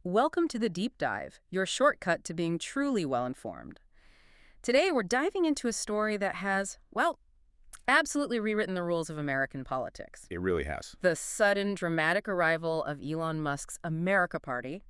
Welcome to the Deep Dive, your shortcut to being truly well-informed. Today, we're diving into a story that has, well, absolutely rewritten the rules of American politics. It really has. The sudden, dramatic arrival of Elon Musk's America Party.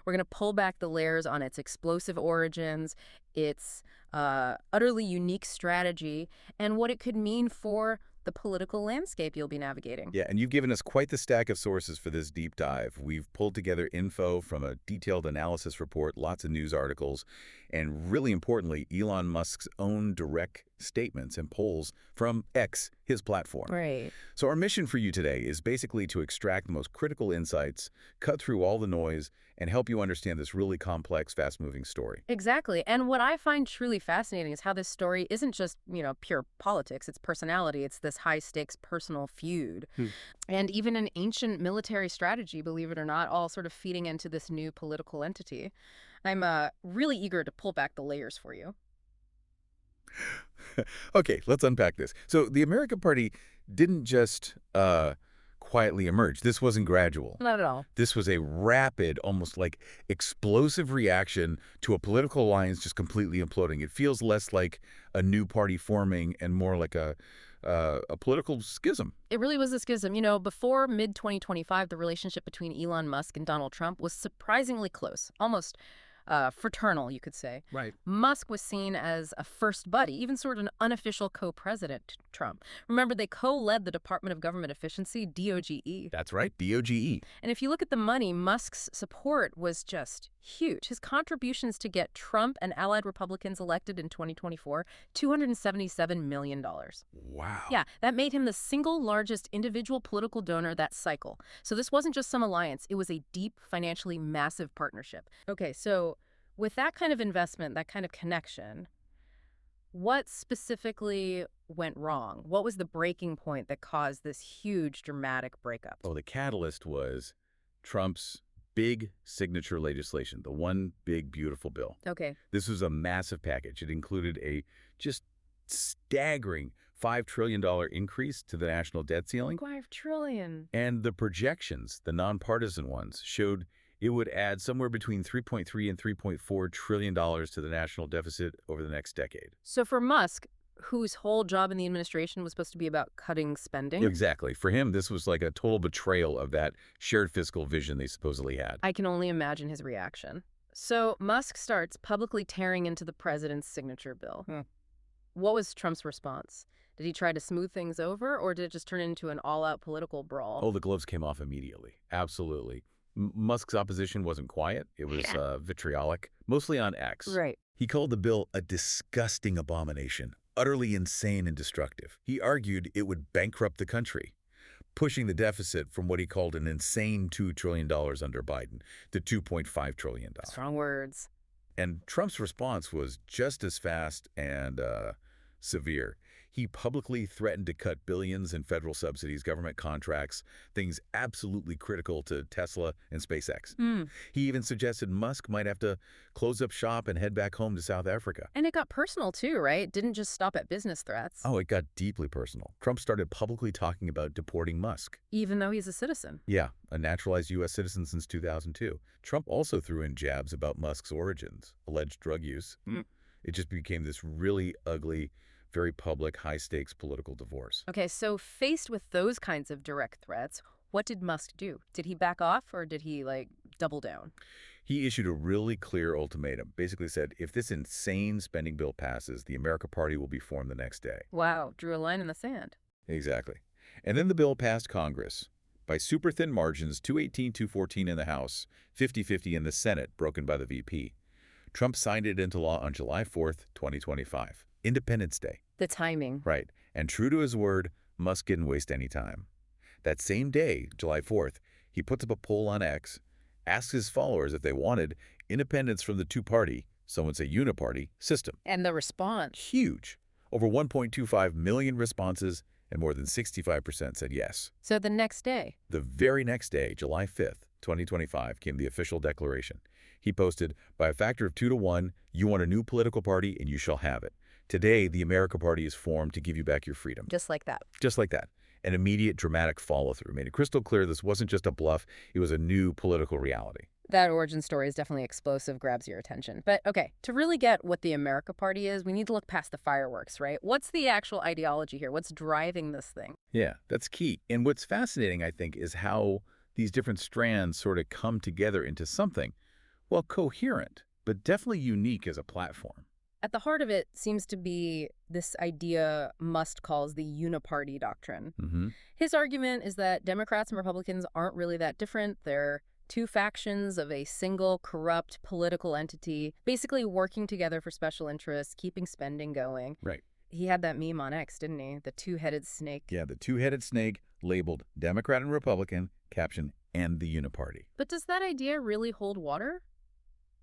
We're going to pull back the layers on its explosive origins, its utterly unique strategy, and what it could mean for the political landscape you'll be navigating. Yeah, and you've given us quite the stack of sources for this deep dive. We've pulled together info from a detailed analysis report, lots of news articles, and really importantly, Elon Musk's own direct statements and polls from X, his platform. Right. So our mission for you today is basically to extract the most critical insights, cut through all the noise, and help you understand this really complex, fast-moving story. Exactly. And what I find truly fascinating is how this story isn't just, pure politics, it's personality, it's this high-stakes personal feud. And even an ancient military strategy, believe it or not, all sort of feeding into this new political entity. I'm really eager to pull back the layers for you. Okay, let's unpack this. So the American Party didn't just quietly emerge. This wasn't gradual. Not at all. This was a rapid, almost like explosive reaction to a political alliance just completely imploding. It feels less like a new party forming and more like a political schism. It really was a schism. Before mid-2025, the relationship between Elon Musk and Donald Trump was surprisingly close, almost fraternal, you could say. Right. Musk was seen as a first buddy, even sort of an unofficial co-president to Trump. Remember, they co-led the Department of Government Efficiency, DOGE. That's right, DOGE. And if you look at the money, Musk's support was just huge. His contributions to get Trump and allied Republicans elected in 2024, $277 million. Wow. Yeah, that made him the single largest individual political donor that cycle. So this wasn't just some alliance, it was a deep, financially massive partnership. Okay, so with that kind of investment, that kind of connection, what specifically went wrong? What was the breaking point that caused this huge, dramatic breakup? Oh, the catalyst was Trump's big signature legislation, the one big, beautiful bill. Okay. This was a massive package. It included a just staggering $5 trillion increase to the national debt ceiling. $5 trillion. And the projections, the nonpartisan ones, showed it would add somewhere between $3.3 and $3.4 trillion to the national deficit over the next decade. So for Musk, whose whole job in the administration was supposed to be about cutting spending. Exactly. For him, this was like a total betrayal of that shared fiscal vision they supposedly had. I can only imagine his reaction. So Musk starts publicly tearing into the president's signature bill. What was Trump's response? Did he try to smooth things over, or did it just turn into an all-out political brawl? Oh, the gloves came off immediately. Absolutely. Musk's opposition wasn't quiet. It was vitriolic, mostly on X. Right. He called the bill a disgusting abomination, utterly insane and destructive. He argued it would bankrupt the country, pushing the deficit from what he called an insane $2 trillion under Biden to $2.5 trillion. Strong words. And Trump's response was just as fast and severe. He publicly threatened to cut billions in federal subsidies, government contracts, things absolutely critical to Tesla and SpaceX. He even suggested Musk might have to close up shop and head back home to South Africa. And it got personal too, right? Didn't just stop at business threats. Oh, it got deeply personal. Trump started publicly talking about deporting Musk. Even though he's a citizen. Yeah, a naturalized U.S. citizen since 2002. Trump also threw in jabs about Musk's origins, alleged drug use. It just became this really ugly, very public, high-stakes political divorce. Okay, so faced with those kinds of direct threats, what did Musk do? Did he back off, or did he, double down? He issued a really clear ultimatum, basically said, if this insane spending bill passes, the America Party will be formed the next day. Wow, drew a line in the sand. Exactly. And then the bill passed Congress by super thin margins, 218-214 in the House, 50-50 in the Senate, broken by the VP. Trump signed it into law on July 4th, 2025, Independence Day. The timing. Right. And true to his word, Musk didn't waste any time. That same day, July 4th, he puts up a poll on X, asks his followers if they wanted independence from the two-party, some would say uniparty, system. And the response. Huge. Over 1.25 million responses, and more than 65% said yes. So the next day. The very next day, July 5th, 2025, came the official declaration. He posted, by a factor of 2 to 1, you want a new political party and you shall have it. Today, the America Party is formed to give you back your freedom. Just like that. Just like that. An immediate, dramatic follow-through made it crystal clear this wasn't just a bluff, it was a new political reality. That origin story is definitely explosive, grabs your attention. But okay, to really get what the America Party is, we need to look past the fireworks, right? What's the actual ideology here? What's driving this thing? Yeah, that's key. And what's fascinating, I think, is how these different strands sort of come together into something, well, coherent, but definitely unique as a platform. At the heart of it seems to be this idea Musk calls the uniparty doctrine. Hmm. His argument is that Democrats and Republicans aren't really that different. They're two factions of a single corrupt political entity, basically working together for special interests, keeping spending going. Right. He had that meme on X, didn't he? The two-headed snake. Yeah, the two-headed snake labeled Democrat and Republican, caption, and the uniparty. But does that idea really hold water?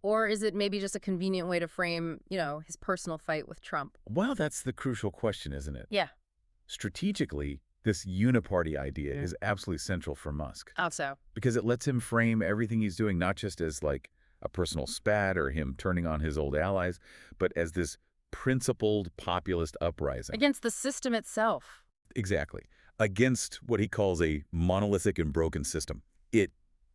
Or is it maybe just a convenient way to frame, his personal fight with Trump? Well, that's the crucial question, isn't it? Yeah. Strategically, this uniparty idea is absolutely central for Musk How so? because it lets him frame everything he's doing not just as like a personal spat or him turning on his old allies, but as this principled populist uprising. Against the system itself. Exactly. Against what he calls a monolithic and broken system. It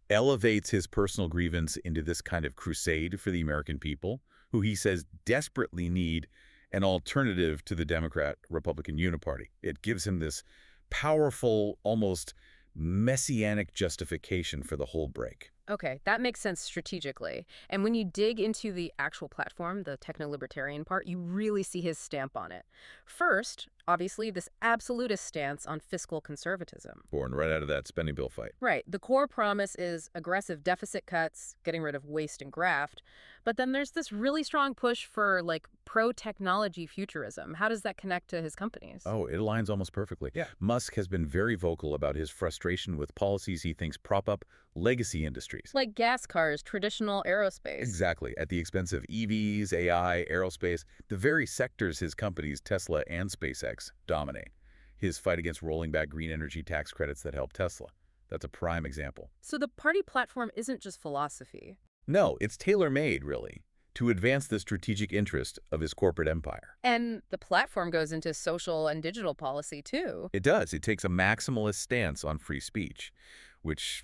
elevates his personal grievance into this kind of crusade for the American people, who he says desperately need an alternative to the Democrat-Republican uniparty. It gives him this powerful, almost messianic justification for the whole break. Okay, that makes sense strategically. And when you dig into the actual platform, the techno-libertarian part, you really see his stamp on it. First, obviously, this absolutist stance on fiscal conservatism. Born right out of that spending bill fight. Right. The core promise is aggressive deficit cuts, getting rid of waste and graft. But then there's this really strong push for, like, pro-technology futurism. How does that connect to his companies? Oh, it aligns almost perfectly. Yeah. Musk has been very vocal about his frustration with policies he thinks prop up legacy industries. Like gas cars, traditional aerospace. Exactly. At the expense of EVs, AI, aerospace, the very sectors his companies, Tesla and SpaceX, dominate. His fight against rolling back green energy tax credits that help Tesla. That's a prime example. So the party platform isn't just philosophy. No, it's tailor-made, really, to advance the strategic interest of his corporate empire. And the platform goes into social and digital policy, too. It does. It takes a maximalist stance on free speech, which,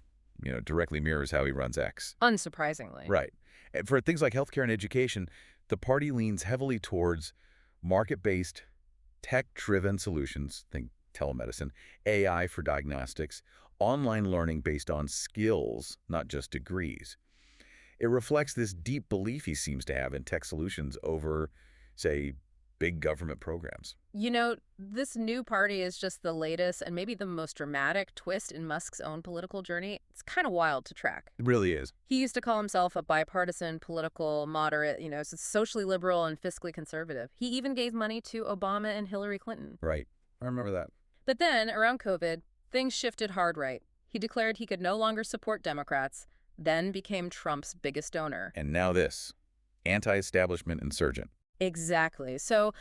directly mirrors how he runs X. Unsurprisingly. Right. And for things like healthcare and education, the party leans heavily towards market-based, tech-driven solutions, think telemedicine, AI for diagnostics, online learning based on skills, not just degrees. It reflects this deep belief he seems to have in tech solutions over, say, big government programs. This new party is just the latest and maybe the most dramatic twist in Musk's own political journey. It's kind of wild to track. It really is. He used to call himself a bipartisan, political, moderate, so socially liberal and fiscally conservative. He even gave money to Obama and Hillary Clinton. Right. I remember that. But then, around COVID, things shifted hard right. He declared he could no longer support Democrats, then became Trump's biggest donor. And now this, anti-establishment insurgent. Exactly. So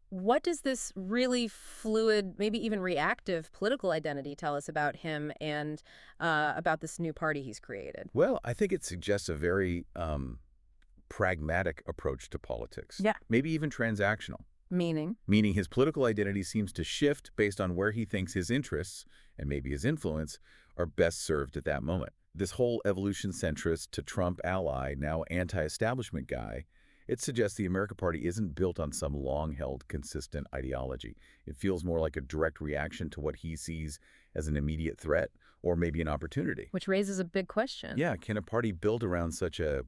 what does this really fluid, maybe even reactive political identity tell us about him and about this new party he's created? Well, I think it suggests a very pragmatic approach to politics. Yeah. Maybe even transactional. Meaning? Meaning his political identity seems to shift based on where he thinks his interests, and maybe his influence, are best served at that moment. This whole evolution centrist to Trump ally, now anti-establishment guy, it suggests the America Party isn't built on some long-held, consistent ideology. It feels more like a direct reaction to what he sees as an immediate threat or maybe an opportunity. Which raises a big question. Yeah, can a party built around such a,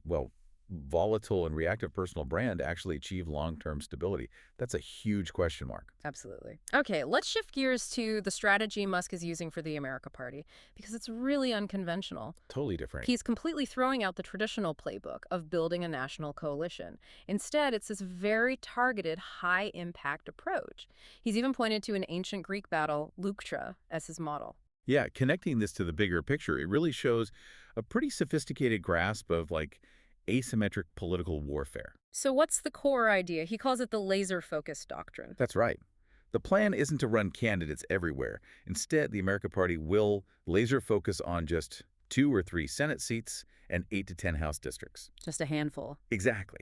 volatile and reactive personal brand actually achieve long-term stability? That's a huge question mark. Absolutely. Okay, let's shift gears to the strategy Musk is using for the America Party, because it's really unconventional. Totally different. He's completely throwing out the traditional playbook of building a national coalition. Instead, it's this very targeted, high-impact approach. He's even pointed to an ancient Greek battle, Leuctra, as his model. Yeah, connecting this to the bigger picture, it really shows a pretty sophisticated grasp of, asymmetric political warfare. So what's the core idea? He calls it the laser-focused doctrine. That's right. The plan isn't to run candidates everywhere. Instead, the America Party will laser focus on just 2 or 3 Senate seats and 8 to 10 House districts. Just a handful. Exactly.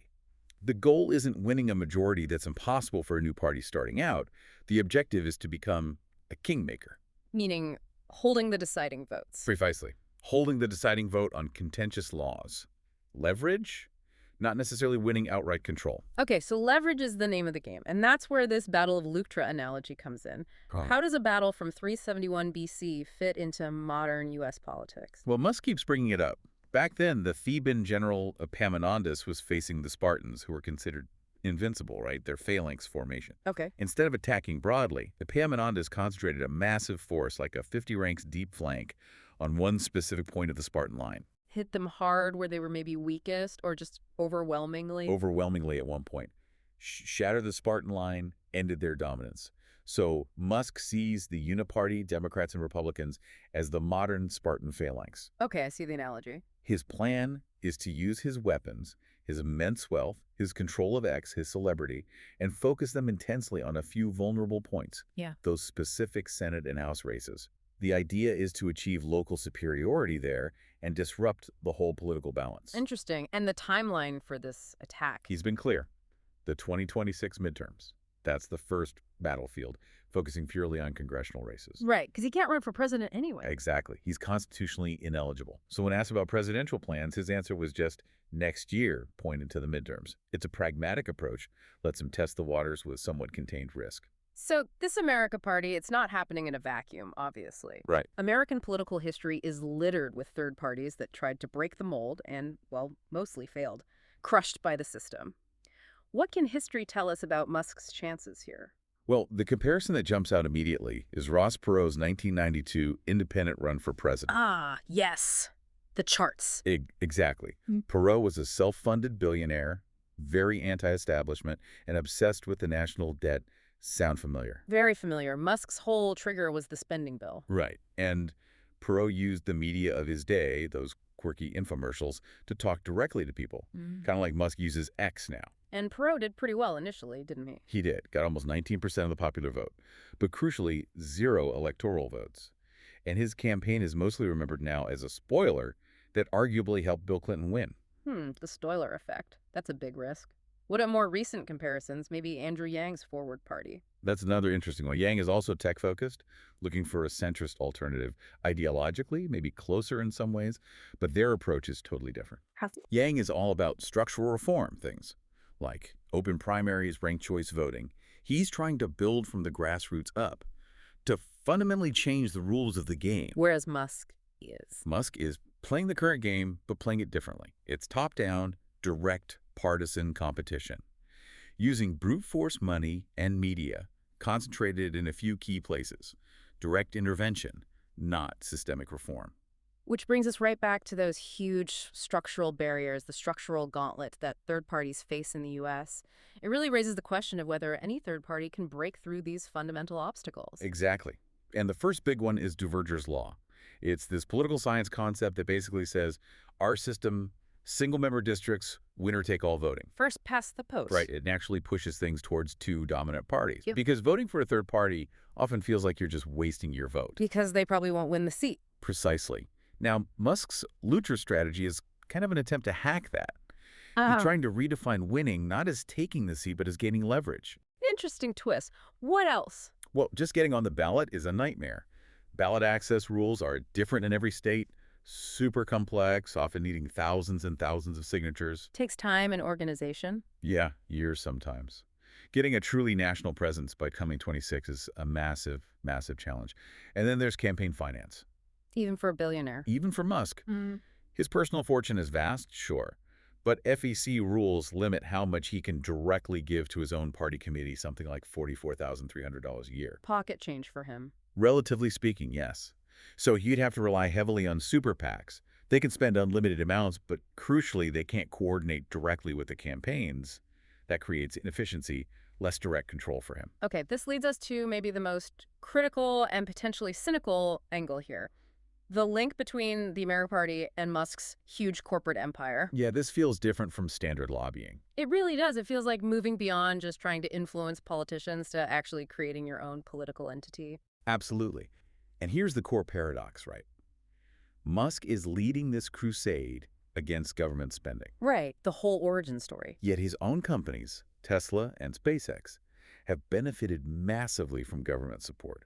The goal isn't winning a majority that's impossible for a new party starting out. The objective is to become a kingmaker. Meaning holding the deciding votes. Precisely. holding the deciding vote on contentious laws. Leverage? Not necessarily winning outright control. Okay, so leverage is the name of the game, and that's where this Battle of Leuctra analogy comes in. Huh. How does a battle from 371 BC fit into modern U.S. politics? Well, Musk keeps bringing it up. Back then, the Theban general Epaminondas was facing the Spartans, who were considered invincible, right? Their phalanx formation. Okay. Instead of attacking broadly, Epaminondas concentrated a massive force, like a 50 ranks deep flank, on one specific point of the Spartan line. Hit them hard where they were maybe weakest or just overwhelmingly? Overwhelmingly at one point. Shattered the Spartan line, ended their dominance. So Musk sees the uniparty Democrats and Republicans as the modern Spartan phalanx. Okay, I see the analogy. His plan is to use his weapons, his immense wealth, his control of X, his celebrity, and focus them intensely on a few vulnerable points. Yeah. Those specific Senate and House races. The idea is to achieve local superiority there and disrupt the whole political balance. Interesting. And the timeline for this attack? He's been clear. The 2026 midterms. That's the first battlefield, focusing purely on congressional races. Right, because he can't run for president anyway. Exactly. He's constitutionally ineligible. So when asked about presidential plans, his answer was just next year, pointed to the midterms. It's a pragmatic approach, lets him test the waters with somewhat contained risk. So this America Party, it's not happening in a vacuum, obviously. Right. American political history is littered with third parties that tried to break the mold and, well, mostly failed, crushed by the system. What can history tell us about Musk's chances here? Well, the comparison that jumps out immediately is Ross Perot's 1992 independent run for president. Ah, yes. The charts. Exactly. Perot was a self-funded billionaire, very anti-establishment, and obsessed with the national debt. Sound familiar? Very familiar. Musk's whole trigger was the spending bill. Right. And Perot used the media of his day, those quirky infomercials, to talk directly to people. Kind of like Musk uses X now. And Perot did pretty well initially, didn't he? He did. Got almost 19% of the popular vote. But crucially, 0 electoral votes. And his campaign is mostly remembered now as a spoiler that arguably helped Bill Clinton win. The Stoiler effect. That's a big risk. What about more recent comparisons? Maybe Andrew Yang's Forward Party. That's another interesting one. Yang is also tech-focused, looking for a centrist alternative. Ideologically, maybe closer in some ways, but their approach is totally different. Yang is all about structural reform things, like open primaries, ranked choice voting. He's trying to build from the grassroots up, to fundamentally change the rules of the game. Whereas Musk is playing the current game, but playing it differently. It's top-down, direct, partisan competition, using brute force money and media, concentrated in a few key places. Direct intervention, not systemic reform. Which brings us right back to those huge structural barriers, the structural gauntlet that third parties face in the U.S. It really raises the question of whether any third party can break through these fundamental obstacles. Exactly. And the first big one is Duverger's law. It's this political science concept that basically says our system, single-member districts, winner-take-all voting. First past the post. Right. It naturally pushes things towards 2 dominant parties. Yep. Because voting for a third party often feels like you're just wasting your vote. Because they probably won't win the seat. Precisely. Now, Musk's Luther strategy is kind of an attempt to hack that. He's trying to redefine winning not as taking the seat, but as gaining leverage. Interesting twist. What else? Well, just getting on the ballot is a nightmare. Ballot access rules are different in every state, super complex, often needing thousands and thousands of signatures. Takes time and organization. Yeah, years sometimes. Getting a truly national presence by coming 26 is a massive, massive challenge. And then there's campaign finance. Even for a billionaire. Even for Musk. His personal fortune is vast, sure. But FEC rules limit how much he can directly give to his own party committee, something like $44,300 a year. Pocket change for him. Relatively speaking, yes. So he'd have to rely heavily on super PACs. They can spend unlimited amounts, but crucially, they can't coordinate directly with the campaigns. That creates inefficiency, less direct control for him. Okay, this leads us to maybe the most critical and potentially cynical angle here. The link between the America Party and Musk's huge corporate empire. Yeah, this feels different from standard lobbying. It really does. It feels like moving beyond just trying to influence politicians to actually creating your own political entity. Absolutely. And here's the core paradox, right? Musk is leading this crusade against government spending. Right, the whole origin story. Yet his own companies, Tesla and SpaceX, have benefited massively from government support.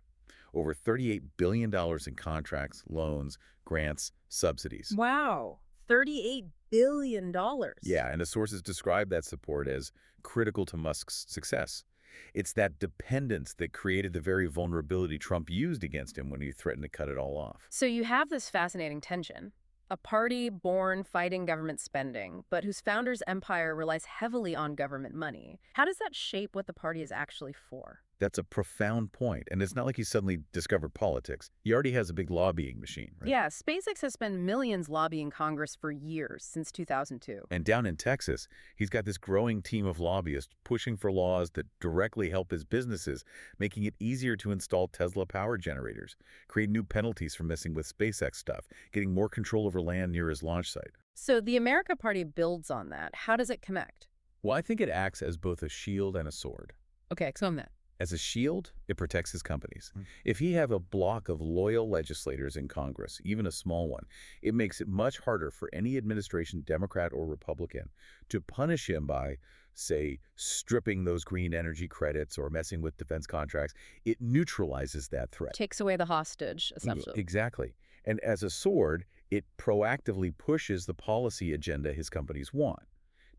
over $38 billion in contracts, loans, grants, subsidies. Wow, $38 billion. Yeah, and the sources describe that support as critical to Musk's success. It's that dependence that created the very vulnerability Trump used against him when he threatened to cut it all off. So you have this fascinating tension. A party born fighting government spending, but whose founder's empire relies heavily on government money. How does that shape what the party is actually for? That's a profound point, and it's not like he suddenly discovered politics. He already has a big lobbying machine, right? Yeah, SpaceX has spent millions lobbying Congress for years, since 2002. And down in Texas, he's got this growing team of lobbyists pushing for laws that directly help his businesses, making it easier to install Tesla power generators, create new penalties for messing with SpaceX stuff, getting more control over land near his launch site. So the America Party builds on that. How does it connect? Well, I think it acts as both a shield and a sword. Okay, explain that. As a shield, it protects his companies. If he have a block of loyal legislators in Congress, even a small one, it makes it much harder for any administration, Democrat or Republican, to punish him by, say, stripping those green energy credits or messing with defense contracts. It neutralizes that threat. Takes away the hostage, essentially. Exactly. And as a sword, it proactively pushes the policy agenda his companies want.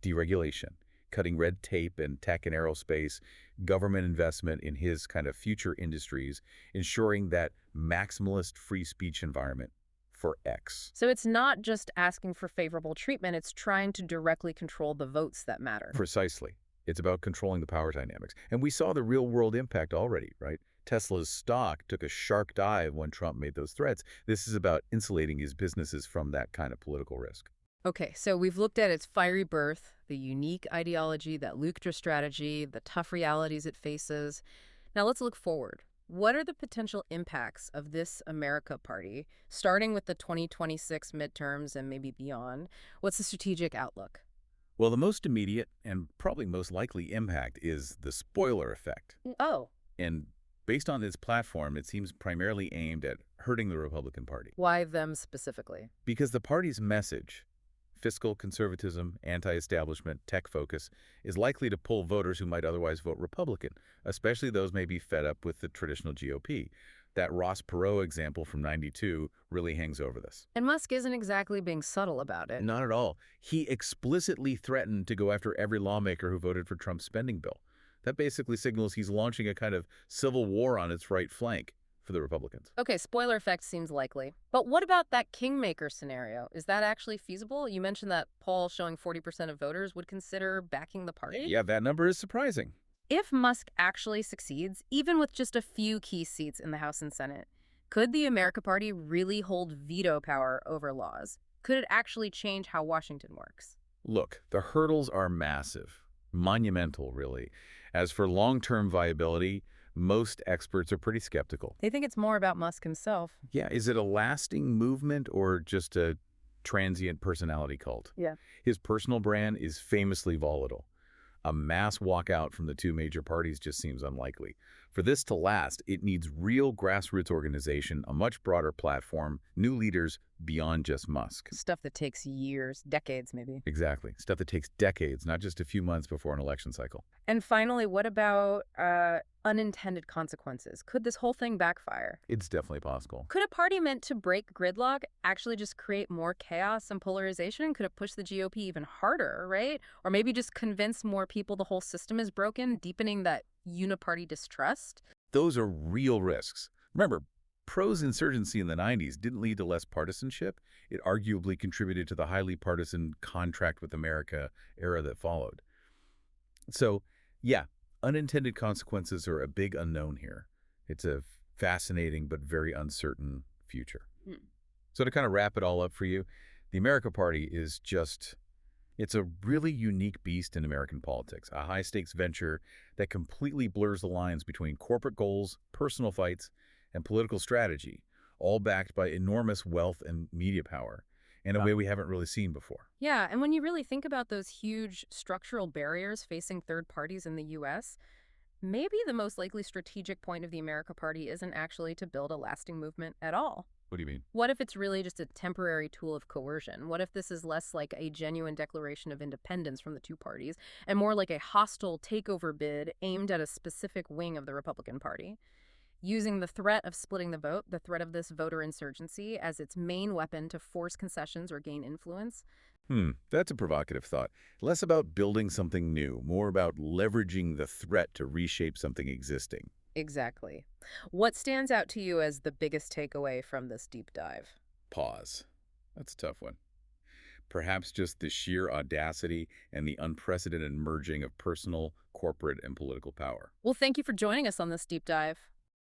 Deregulation, cutting red tape and tech and aerospace, government investment in his kind of future industries, ensuring that maximalist free speech environment for X. So it's not just asking for favorable treatment, it's trying to directly control the votes that matter. Precisely. It's about controlling the power dynamics. And we saw the real-world impact already, right? Tesla's stock took a sharp dive when Trump made those threats. This is about insulating his businesses from that kind of political risk. Okay, so we've looked at its fiery birth, the unique ideology, that lucrative strategy, the tough realities it faces. Now let's look forward. What are the potential impacts of this America Party, starting with the 2026 midterms and maybe beyond? What's the strategic outlook? Well, the most immediate and probably most likely impact is the spoiler effect. Oh, And based on its platform, it seems primarily aimed at hurting the Republican Party. why them specifically? Because the party's message, fiscal conservatism, anti-establishment, tech focus, is likely to pull voters who might otherwise vote Republican, especially those maybe fed up with the traditional GOP. That Ross Perot example from '92 really hangs over this. And Musk isn't exactly being subtle about it. Not at all. He explicitly threatened to go after every lawmaker who voted for Trump's spending bill. That basically signals he's launching a kind of civil war on its right flank for the Republicans. Okay, spoiler effect seems likely. But what about that kingmaker scenario? Is that actually feasible? You mentioned that poll showing 40% of voters would consider backing the party. Yeah, that number is surprising. If Musk actually succeeds, even with just a few key seats in the House and Senate, could the America Party really hold veto power over laws? Could it actually change how Washington works? Look, the hurdles are massive, monumental, really. As for long-term viability, most experts are pretty skeptical. They think it's more about Musk himself. Yeah, is it a lasting movement or just a transient personality cult? Yeah. His personal brand is famously volatile. A mass walkout from the two major parties just seems unlikely. For this to last, it needs real grassroots organization, a much broader platform, new leaders beyond just Musk. Stuff that takes years, decades maybe. Exactly. Stuff that takes decades, not just a few months before an election cycle. And finally, what about unintended consequences? Could this whole thing backfire? It's definitely possible. Could a party meant to break gridlock actually just create more chaos and polarization? Could it push the GOP even harder, right? Or maybe just convince more people the whole system is broken, deepening that uniparty distrust? Those are real risks. Remember, Pro's insurgency in the '90s didn't lead to less partisanship. It arguably contributed to the highly partisan contract with America era that followed. So, yeah, unintended consequences are a big unknown here. It's a fascinating but very uncertain future. So to kind of wrap it all up for you, the America Party is it's a really unique beast in American politics, a high-stakes venture that completely blurs the lines between corporate goals, personal fights, and political strategy, all backed by enormous wealth and media power in a way we haven't really seen before. Yeah, and when you really think about those huge structural barriers facing third parties in the U.S., maybe the most likely strategic point of the America Party isn't actually to build a lasting movement at all. What do you mean? What if it's really just a temporary tool of coercion? What if this is less like a genuine declaration of independence from the two parties and more like a hostile takeover bid aimed at a specific wing of the Republican Party? using the threat of splitting the vote, the threat of this voter insurgency, as its main weapon to force concessions or gain influence. That's a provocative thought. Less about building something new, more about leveraging the threat to reshape something existing. Exactly. What stands out to you as the biggest takeaway from this deep dive? Pause. That's a tough one. Perhaps just the sheer audacity and the unprecedented merging of personal, corporate, and political power. Well, thank you for joining us on this deep dive.